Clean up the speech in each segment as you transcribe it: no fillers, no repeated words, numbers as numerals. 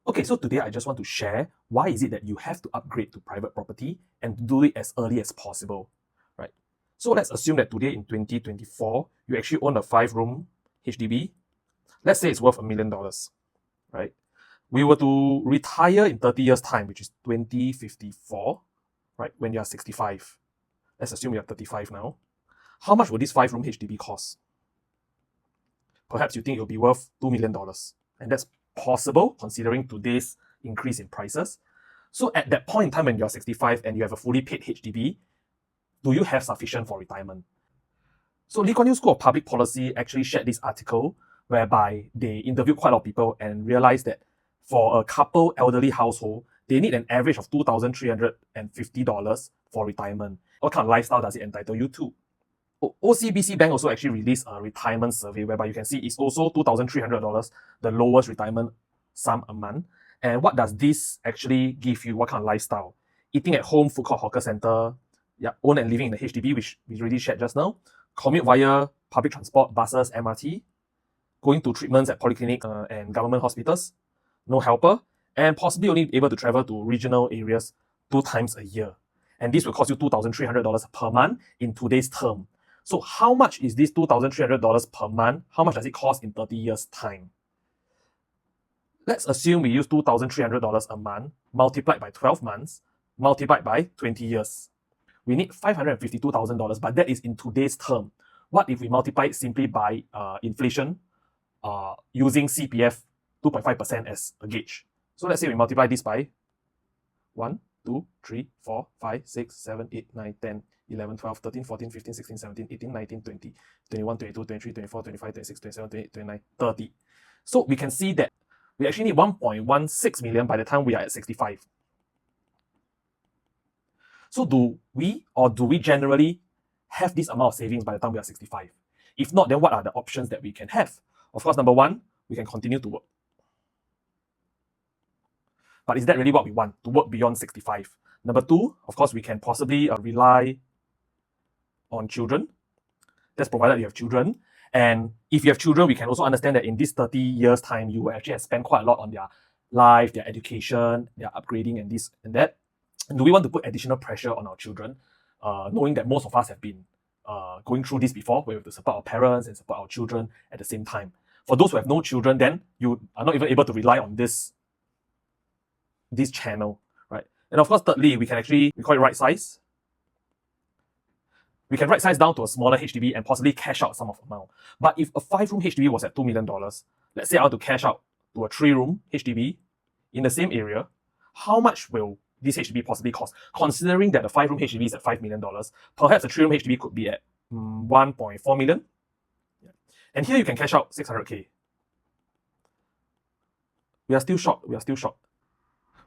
Okay, so today I just want to share why is it that you have to upgrade to private property and do it as early as possible, right? So let's assume that today in 2024, you actually own a 5-room HDB. Let's say it's worth $1 million, right? We were to retire in 30 years time, which is 2054, right? When you are 65. Let's assume you are 35 now. How much will this 5-room HDB cost? Perhaps you think it'll be worth $2 million. And that's possible considering today's increase in prices. So at that point in time when you're 65 and you have a fully paid HDB, do you have sufficient for retirement? So Lee Kuan Yew School of Public Policy actually shared this article whereby they interviewed quite a lot of people and realized that for a couple elderly household, they need an average of $2,350 for retirement. What kind of lifestyle does it entitle you to? OCBC Bank also actually released a retirement survey whereby you can see it's also $2,300, the lowest retirement sum a month. And what does this actually give you? What kind of lifestyle? Eating at home, food court, hawker center, own and living in the HDB, which we already shared just now. Commute via public transport, buses, MRT. Going to treatments at polyclinic and government hospitals. No helper. And possibly only able to travel to regional areas 2 times a year. And this will cost you $2,300 per month in today's term. So how much is this $2,300 per month? How much does it cost in 30 years' time? Let's assume we use $2,300 a month, multiplied by 12 months, multiplied by 20 years. We need $552,000, but that is in today's term. What if we multiply it simply by inflation using CPF 2.5% as a gauge? So let's say we multiply this by 1, 2, 3, 4, 5, 6, 7, 8, 9, 10, 11, 12, 13, 14, 15, 16, 17, 18, 19, 20, 21, 22, 23, 24, 25, 26, 27, 28, 29, 30. So we can see that we actually need 1.16 million by the time we are at 65. So do we generally have this amount of savings by the time we are 65? If not, then what are the options that we can have? Of course, number one, we can continue to work. But is that really what we want, to work beyond 65? Number two, of course, we can possibly rely on children. That's provided you have children. And if you have children, we can also understand that in this 30 years time, you will actually have spent quite a lot on their life, their education, their upgrading and this and that. And do we want to put additional pressure on our children, knowing that most of us have been going through this before, where we have to support our parents and support our children at the same time. For those who have no children, then you are not even able to rely on this channel, right? And of course, thirdly, we call it right size. We can right size down to a smaller HDB and possibly cash out some of the amount. But if a 5-room HDB was at $2 million, let's say I want to cash out to a 3-room HDB in the same area, how much will this HDB possibly cost? Considering that the 5-room HDB is at $5 million, perhaps a 3-room HDB could be at 1.4 million. And here you can cash out 600K. We are still short.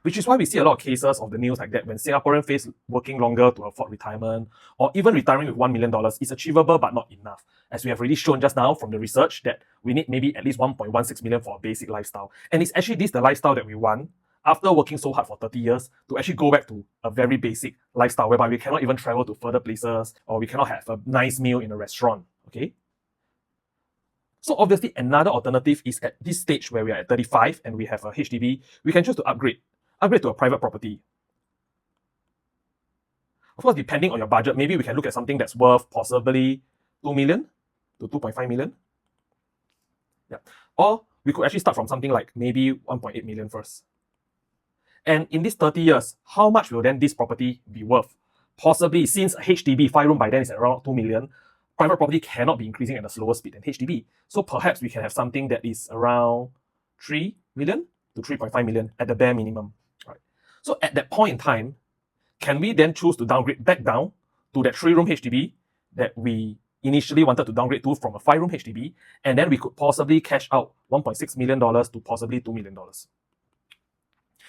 Which is why we see a lot of cases of the news like that when Singaporeans face working longer to afford retirement or even retiring with $1 million is achievable but not enough. As we have already shown just now from the research that we need maybe at least 1.16 million for a basic lifestyle. And it's actually this the lifestyle that we want after working so hard for 30 years to actually go back to a very basic lifestyle whereby we cannot even travel to further places or we cannot have a nice meal in a restaurant, okay? So obviously another alternative is at this stage where we are at 35 and we have a HDB, we can choose to upgrade to a private property. Of course, depending on your budget, maybe we can look at something that's worth possibly 2 million to 2.5 million. Yeah. Or we could actually start from something like maybe 1.8 million first. And in these 30 years, how much will then this property be worth? Possibly, since HDB 5-room by then is at around 2 million, private property cannot be increasing at a slower speed than HDB. So perhaps we can have something that is around 3 million to 3.5 million at the bare minimum. So at that point in time, can we then choose to downgrade back down to that 3-room HDB that we initially wanted to downgrade to from a 5-room HDB, and then we could possibly cash out $1.6 million to possibly $2 million.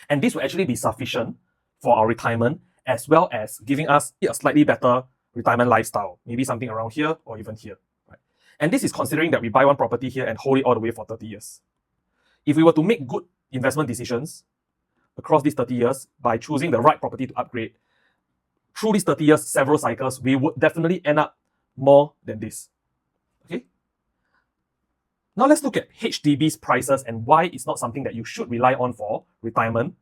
And this will actually be sufficient for our retirement as well as giving us a slightly better retirement lifestyle, maybe something around here or even here. Right? And this is considering that we buy one property here and hold it all the way for 30 years. If we were to make good investment decisions across these 30 years by choosing the right property to upgrade, through these 30 years, several cycles, we would definitely end up more than this. Okay? Now let's look at HDB's prices and why it's not something that you should rely on for retirement